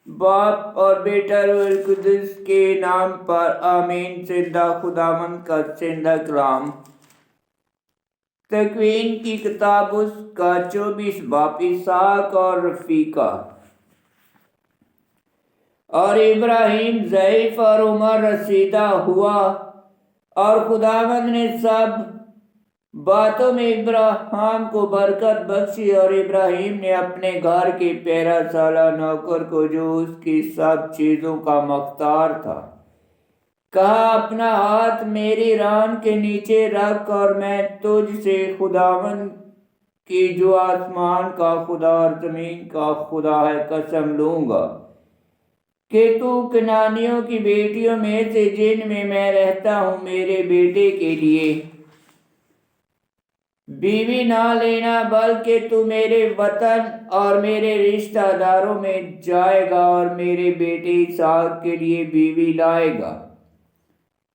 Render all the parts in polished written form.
باپ اور بیٹا روح القدس کے نام پر آمین۔ زندہ خداوند کا زندہ کلام۔ تکوین کی کتاب اس کا 24 باب۔ اسحاق اور رفیقہ۔ اور ابراہیم ضعیف اور عمر رسیدہ ہوا، اور خداوند نے سب باتوں میں ابراہیم کو برکت بخشی، اور ابراہیم نے اپنے گھر کے پیرا سالہ نوکر کو، جو اس کی سب چیزوں کا مختار تھا، کہا اپنا ہاتھ میری ران کے نیچے رکھ، اور میں تجھ سے خداوند کی جو آسمان کا خدا اور زمین کا خدا ہے قسم لوں گا کہ تو کنانیوں کی بیٹیوں میں سے جن میں میں رہتا ہوں میرے بیٹے کے لیے بیوی نہ لینا، بلکہ تو میرے وطن اور میرے رشتہ داروں میں جائے گا اور میرے بیٹے اسحاق کے لیے بیوی لائے گا۔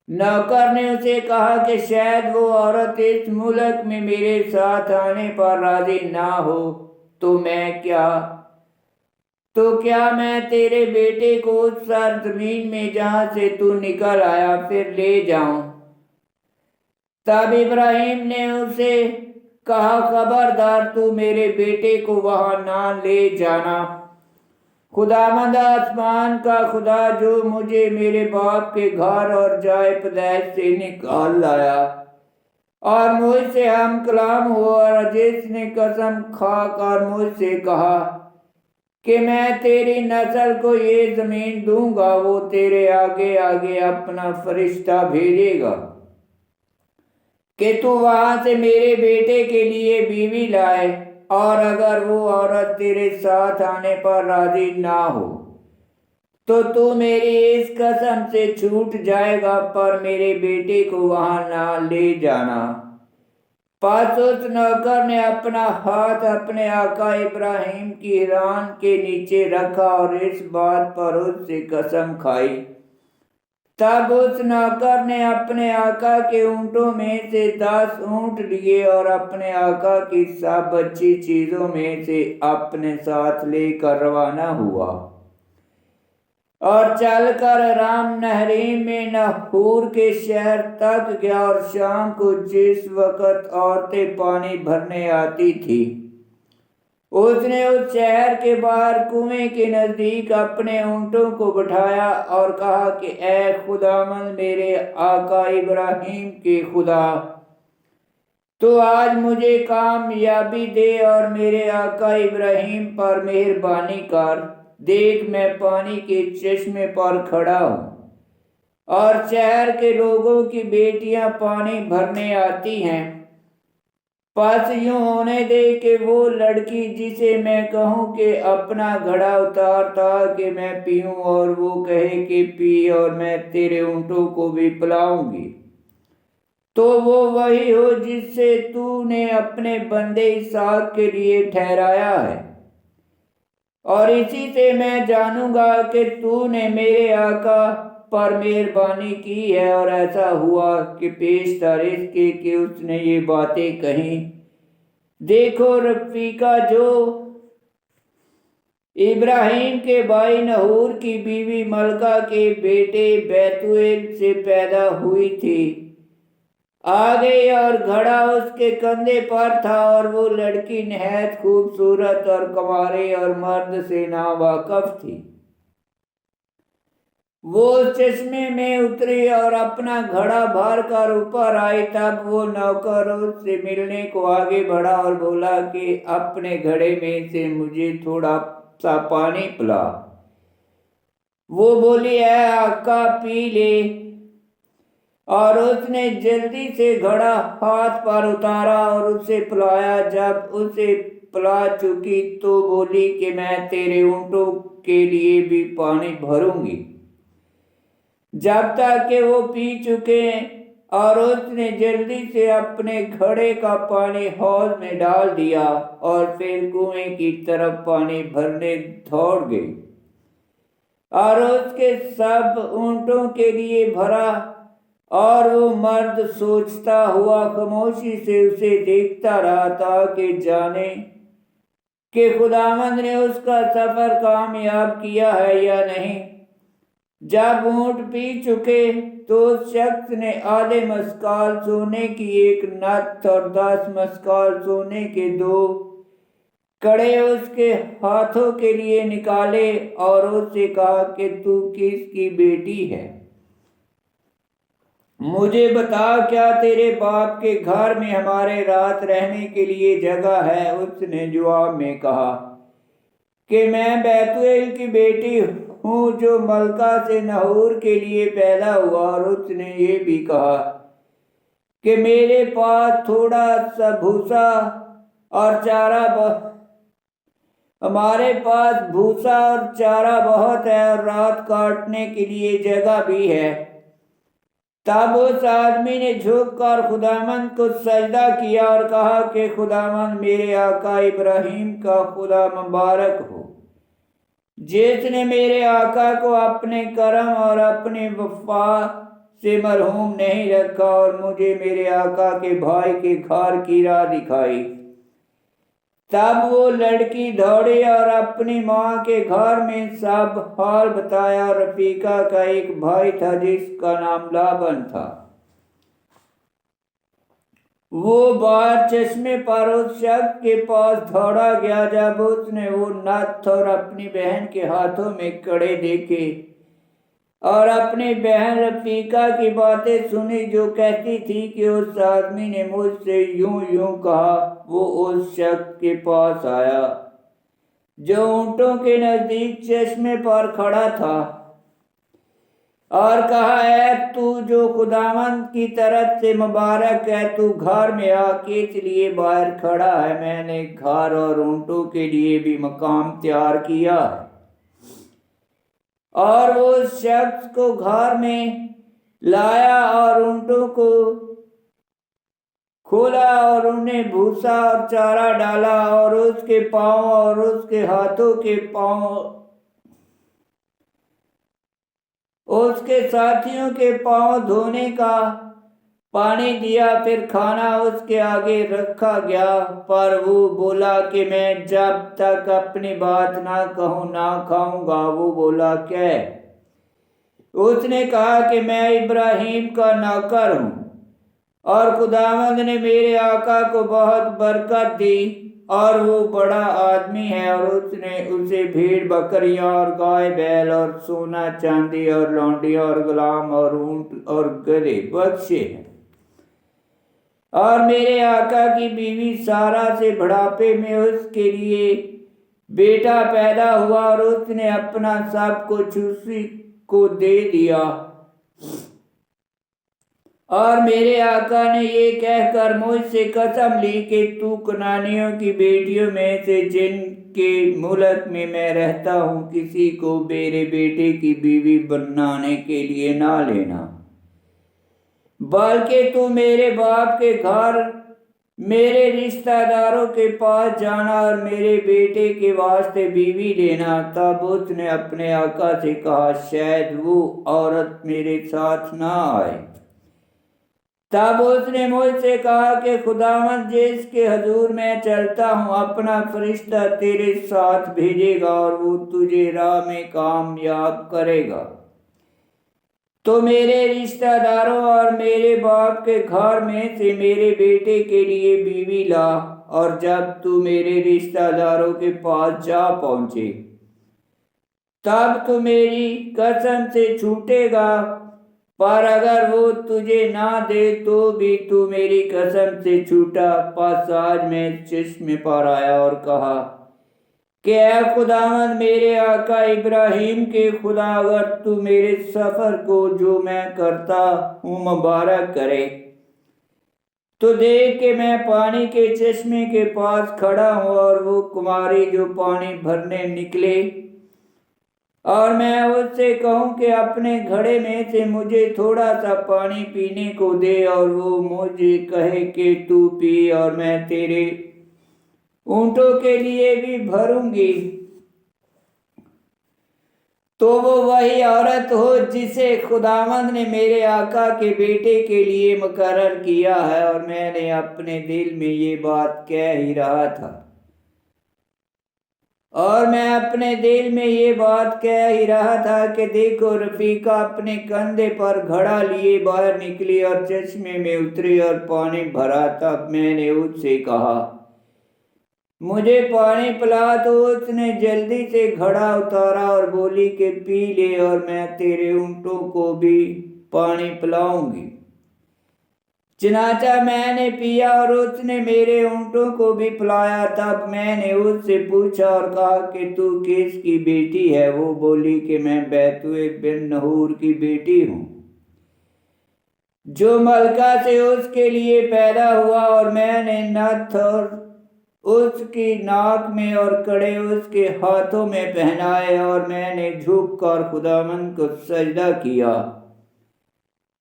نوکر نے اسے کہا کہ شاید وہ عورت اس ملک میں میرے ساتھ آنے پر راضی نہ ہو، تو کیا میں تیرے بیٹے کو اس سرزمین میں جہاں سے تو نکل آیا پھر لے جاؤں؟ تب ابراہیم نے اسے کہا خبردار، تو میرے بیٹے کو وہاں نہ لے جانا۔ خداوند آسمان کا خدا جو مجھے میرے باپ کے گھر اور جائے پیدائش سے نکال لایا اور مجھ سے ہم کلام ہوا، اور جس نے قسم کھا کر مجھ سے کہا کہ میں تیری نسل کو یہ زمین دوں گا، وہ تیرے آگے آگے اپنا فرشتہ بھیجے گا کہ تو وہاں سے میرے بیٹے کے لیے بیوی لائے، اور اگر وہ عورت تیرے ساتھ آنے پر راضی نہ ہو تو میری اس قسم سے چھوٹ جائے گا، پر میرے بیٹے کو وہاں نہ لے جانا۔ پس اس نوکر نے اپنا ہاتھ اپنے آقا ابراہیم کی ران کے نیچے رکھا اور اس بات پر اس سے قسم کھائی۔ تب اس نوکر نے اپنے آقا کے اونٹوں میں سے 10 اونٹ لیے اور اپنے آقا کی سب اچھی چیزوں میں سے اپنے ساتھ لے کر روانہ ہوا، اور چل کر رام نہرین میں نحور کے شہر تک گیا، اور شام کو جس وقت عورتیں پانی بھرنے آتی تھی، اس نے اس شہر کے باہر کنویں کے نزدیک اپنے اونٹوں کو بٹھایا اور کہا کہ اے خداوند میرے آقا ابراہیم کے خدا، تو آج مجھے کامیابی دے اور میرے آقا ابراہیم پر مہربانی کر۔ دیکھ میں پانی کے چشمے پر کھڑا ہوں، اور شہر کے لوگوں کی بیٹیاں پانی بھرنے آتی ہیں، پس یوں ہونے دے کہ وہ لڑکی جسے میں کہوں کہ اپنا گھڑا اتار تاکہ میں پیوں، اور وہ کہے کہ پی اور میں تیرے اونٹوں کو بھی پلاؤں گی، تو وہ وہی ہو جس سے تو نے اپنے بندے اسحاق کے لیے ٹھہرایا ہے، اور اسی سے میں جانوں گا کہ تو نے میرے آقا پر مہربانی کی ہے۔ اور ایسا ہوا کہ پیشتر اس کے کہ اس نے یہ باتیں کہیں، دیکھو رفیقہ جو ابراہیم کے بھائی نحور کی بیوی ملکہ کے بیٹے بیتویل سے پیدا ہوئی تھی، آ گئی، اور گھڑا اس کے کندھے پر تھا، اور وہ لڑکی نہایت خوبصورت اور کنواری اور مرد سے ناواقف تھی۔ وہ اس چشمے میں اتری اور اپنا گھڑا بھر کر اوپر آئی، تب وہ نوکر اس سے ملنے کو آگے بڑھا اور بولا کہ اپنے گھڑے میں سے مجھے تھوڑا سا پانی پلا۔ وہ بولی اے آقا پی لے، اور اس نے جلدی سے گھڑا ہاتھ پر اتارا اور اسے پلایا۔ جب اسے پلا چکی تو بولی کہ میں تیرے اونٹوں کے لیے بھی پانی بھروں گی جب تک کہ وہ پی چکے، اور اس نے جلدی سے اپنے گھڑے کا پانی حوض میں ڈال دیا اور پھر کنویں کی طرف پانی بھرنے دوڑ گئی، اور اس کے سب اونٹوں کے لیے بھرا، اور وہ مرد سوچتا ہوا خاموشی سے اسے دیکھتا رہا تاکہ جانے کہ خداوند نے اس کا سفر کامیاب کیا ہے یا نہیں۔ جب اونٹ پی چکے تو اس شخص نے آدھے مسکال سونے کی ایک نت اور 10 مسکال سونے کے 2 کڑے اس کے ہاتھوں کے لیے نکالے اور اس سے کہا کہ تو کس کی بیٹی ہے؟ مجھے بتا، کیا تیرے باپ کے گھر میں ہمارے رات رہنے کے لیے جگہ ہے؟ اس نے جواب میں کہا کہ میں بیتویل کی بیٹی ہوں جو ملکہ سے نحور کے لیے پیدا ہوا۔ اور اس نے یہ بھی کہا کہ میرے پاس تھوڑا سا بھوسا اور چارہ ہمارے پاس بھوسا اور چارہ بہت ہے اور رات کاٹنے کے لیے جگہ بھی ہے۔ تب اس آدمی نے جھک کر خداوند کو سجدہ کیا اور کہا کہ خداوند میرے آقا ابراہیم کا خدا مبارک ہو، جس نے میرے آقا کو اپنے کرم اور اپنی وفا سے محروم نہیں رکھا اور مجھے میرے آقا کے بھائی کے گھر کی راہ دکھائی۔ تب وہ لڑکی دوڑی اور اپنی ماں کے گھر میں سب حال بتایا۔ رفیقہ کا ایک بھائی تھا جس کا نام لابن تھا۔ وہ باہر چشمے پر اس شخص کے پاس دوڑا گیا جب اس نے وہ نت اور اپنی بہن کے ہاتھوں میں کڑے دیکھے اور اپنی بہن رفیقہ کی باتیں سنی جو کہتی تھی کہ اس آدمی نے مجھ سے یوں یوں کہا۔ وہ اس شخص کے پاس آیا جو اونٹوں کے نزدیک چشمے پر کھڑا تھا اور کہا، اے تو جو خداوند کی طرف سے مبارک ہے، تو گھر میں آ، کس لیے باہر کھڑا ہے؟ میں نے گھر اور اونٹوں کے لیے بھی مقام تیار کیا ہے۔ اور وہ اس شخص کو گھر میں لایا اور اونٹوں کو کھولا اور انہیں بھوسا اور چارہ ڈالا اور اس کے پاؤں اور اس کے ہاتھوں کے پاؤں اس کے ساتھیوں کے پاؤں دھونے کا پانی دیا۔ پھر کھانا اس کے آگے رکھا گیا، پر وہ بولا کہ میں جب تک اپنی بات نہ کہوں نہ کھاؤں گا۔ وہ بولا، کیا؟ اس نے کہا کہ میں ابراہیم کا نوکر ہوں اور خداوند نے میرے آقا کو بہت برکت دی اور وہ بڑا آدمی ہے اور اس نے اسے بھیڑ بکریاں اور گائے بیل اور سونا چاندی اور لونڈیاں اور غلام اور اونٹ اور گدھے بخشے ہیں۔ اور میرے آقا کی بیوی سارہ سے بڑھاپے میں اس کے لیے بیٹا پیدا ہوا اور اس نے اپنا سب کچھ اسی کو دے دیا۔ اور میرے آقا نے یہ کہہ کر مجھ سے قسم لی کہ تو کنانیوں کی بیٹیوں میں سے جن کے ملک میں میں رہتا ہوں کسی کو میرے بیٹے کی بیوی بنانے کے لیے نہ لینا، بلکہ تو میرے باپ کے گھر میرے رشتہ داروں کے پاس جانا اور میرے بیٹے کے واسطے بیوی لینا۔ تب اس نے اپنے آقا سے کہا، شاید وہ عورت میرے ساتھ نہ آئے۔ تب اس نے مجھ سے کہا کہ خداوند جس کے حضور میں چلتا ہوں اپنا فرشتہ تیرے ساتھ بھیجے گا اور وہ تجھے راہ میں کامیاب کرے گا۔ تو میرے رشتہ داروں اور میرے باپ کے گھر میں سے میرے بیٹے کے لیے بیوی لا، اور جب تو میرے رشتہ داروں کے پاس جا پہنچے تب تو میری قسم سے چھوٹے گا، پر اگر وہ تجھے نہ دے تو بھی تو میری قسم سے چھوٹا۔ پس آج میں چشمے پر آیا اور کہا کہ اے خداوند میرے آقا ابراہیم کے خدا، اگر تو میرے سفر کو جو میں کرتا ہوں مبارک کرے تو دیکھ کہ میں پانی کے چشمے کے پاس کھڑا ہوں اور وہ کماری جو پانی بھرنے نکلے اور میں اس سے کہوں کہ اپنے گھڑے میں سے مجھے تھوڑا سا پانی پینے کو دے، اور وہ مجھے کہے کہ تو پی اور میں تیرے اونٹوں کے لیے بھی بھروں گی، تو وہ وہی عورت ہو جسے خداوند نے میرے آقا کے بیٹے کے لیے مقرر کیا ہے۔ اور میں نے اپنے دل میں یہ بات کہہ ہی رہا تھا اور میں اپنے دل میں یہ بات کہہ ہی رہا تھا کہ دیکھو رفیقہ اپنے کندھے پر گھڑا لیے باہر نکلی اور چشمے میں اتری اور پانی بھرا۔ تب میں نے اس سے کہا مجھے پانی پلا، تو اس نے جلدی سے گھڑا اتارا اور بولی کہ پی لے اور میں تیرے اونٹوں کو بھی پانی پلاؤں گی۔ چنانچہ میں نے پیا اور اس نے میرے اونٹوں کو بھی پلایا۔ تب میں نے اس سے پوچھا اور کہا کہ تو کس کی بیٹی ہے؟ وہ بولی کہ میں بیتویل بن نحور کی بیٹی ہوں، جو ملکہ سے اس کے لیے پیدا ہوا، اور میں نے نتھ اور اس کی ناک میں اور کڑے اس کے ہاتھوں میں پہنائے، اور میں نے جھک کر خداوند کو سجدہ کیا۔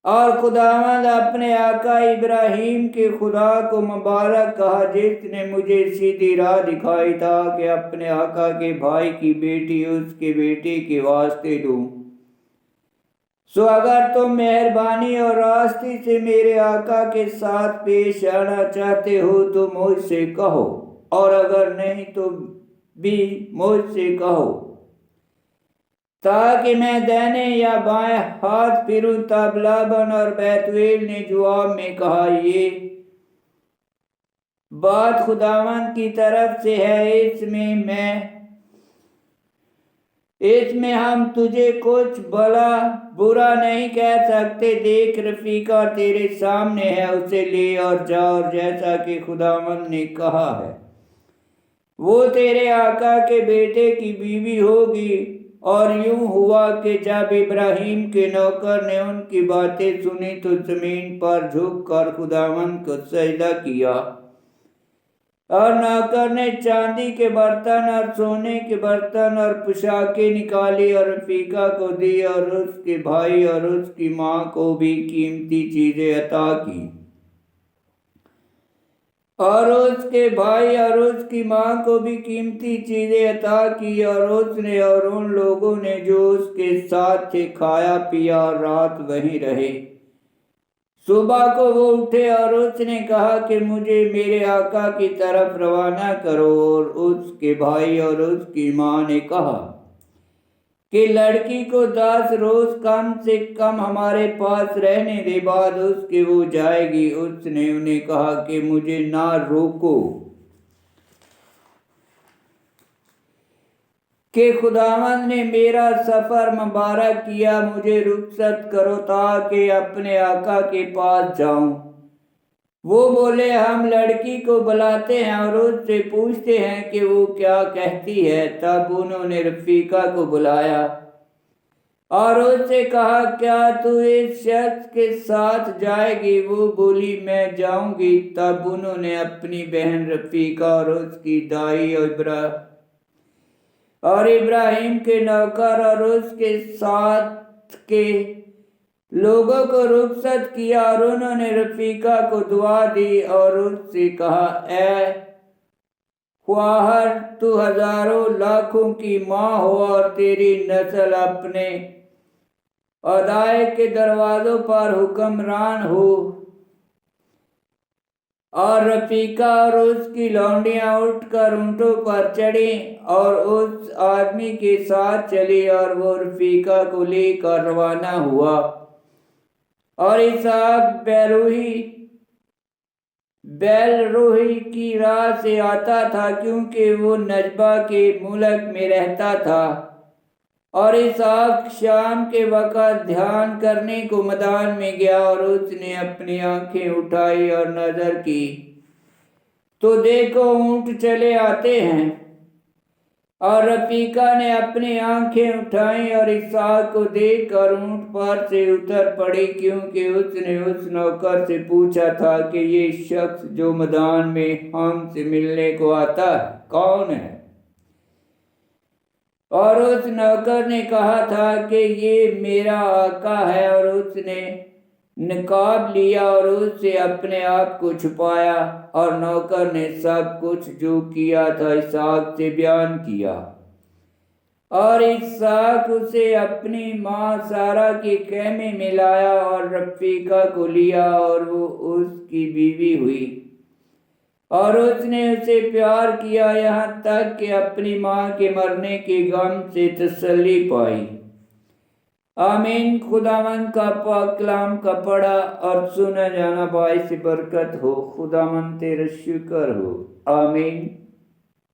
اور خداوند اپنے آقا ابراہیم کے خدا کو مبارک کہا، جس نے مجھے سیدھی راہ دکھائی تاکہ اپنے آقا کے بھائی کی بیٹی اس کے بیٹے کے واسطے دوں۔ سو اگر تم مہربانی اور راستی سے میرے آقا کے ساتھ پیش آنا چاہتے ہو تو مجھ سے کہو، اور اگر نہیں تو بھی مجھ سے کہو، تاکہ میں دائیں یا بائیں ہاتھ پھروں۔ تب لابن اور بیتویل نے جواب میں کہا یہ بات خداوند کی طرف سے ہے، اس میں ہم تجھے کچھ برا نہیں کہہ سکتے۔ دیکھ رفیقہ تیرے سامنے ہے، اسے لے اور جا، اور جیسا کہ خداوند نے کہا ہے وہ تیرے آقا کے بیٹے کی بیوی ہوگی۔ اور یوں ہوا کہ جب ابراہیم کے نوکر نے ان کی باتیں سنی تو زمین پر جھک کر خداوند کو سجدہ کیا، اور نوکر نے چاندی کے برتن اور سونے کے برتن اور پوشاکیں نکالی اور رفیقہ کو دی، اور اس کے بھائی اور اس کی ماں کو بھی قیمتی چیزیں عطا کی۔ اور اس کے بھائی اور اس کی ماں کو بھی قیمتی چیزیں عطا کی، اور اس نے اور ان لوگوں نے جو اس کے ساتھ تھے کھایا پیا اور رات وہیں رہے۔ صبح کو وہ اٹھے اور اس نے کہا کہ مجھے میرے آقا کی طرف روانہ کرو۔ اور اس کے بھائی اور اس کی ماں نے کہا کہ لڑکی کو 10 روز کم سے کم ہمارے پاس رہنے دے، بعد اس کے وہ جائے گی۔ اس نے انہیں کہا کہ مجھے نہ روکو کہ خداوند نے میرا سفر مبارک کیا، مجھے رخصت کرو تاکہ اپنے آقا کے پاس جاؤں۔ وہ بولے ہم لڑکی کو بلاتے ہیں اور اس سے پوچھتے ہیں کہ وہ کیا کہتی ہے۔ تب انہوں نے رفیقہ کو بلایا اور اس سے کہا کیا تو اس شخص کے ساتھ جائے گی؟ وہ بولی میں جاؤں گی۔ تب انہوں نے اپنی بہن رفیقہ اور اس کی دائی اور ابراہیم کے نوکر اور اس کے ساتھ کے لوگوں کو رخصت کیا، اور انہوں نے رفیقہ کو دعا دی اور اس سے کہا اے خواہر، تو ہزاروں لاکھوں کی ماں ہو اور تیری نسل اپنے ادائے کے دروازوں پر حکمران ہو۔ اور رفیقہ اور اس کی لونڈیاں اٹھ کر اونٹوں پر چڑھیں اور اس آدمی کے ساتھ چلی، اور وہ رفیقہ کو لے کر روانہ ہوا۔ اور اسحاق بیل روحی کی راہ سے آتا تھا، کیونکہ وہ نجبہ کے ملک میں رہتا تھا۔ اور اسحاق شام کے وقت دھیان کرنے کو میدان میں گیا، اور اس نے اپنی آنکھیں اٹھائی اور نظر کی تو دیکھو اونٹ چلے آتے ہیں۔ اور رفیقہ نے اپنی آنکھیں اٹھائیں اور اسحاق کو دیکھ کر اونٹ پر سے اتر پڑی، کیونکہ اس نے اس نوکر سے پوچھا تھا کہ یہ شخص جو میدان میں ہم سے ملنے کو آتا ہے کون ہے؟ اور اس نوکر نے کہا تھا کہ یہ میرا آقا ہے، اور اس نے نقاب لیا اور اس سے اپنے آپ کو چھپایا۔ اور نوکر نے سب کچھ جو کیا تھا اسحاق سے بیان کیا، اور اسحاق اسے اپنی ماں سارہ کے خیمے میں لایا اور رفیقہ کو لیا اور وہ اس کی بیوی ہوئی۔ اور اس نے اسے پیار کیا یہاں تک کہ اپنی ماں کے مرنے کے غم سے تسلی پائی۔ آمین۔ خداوند کا پاک کلام کا پڑھا اور سنا جانا باعث برکت ہو۔ خداوند تیرا شکر ہو۔ آمین۔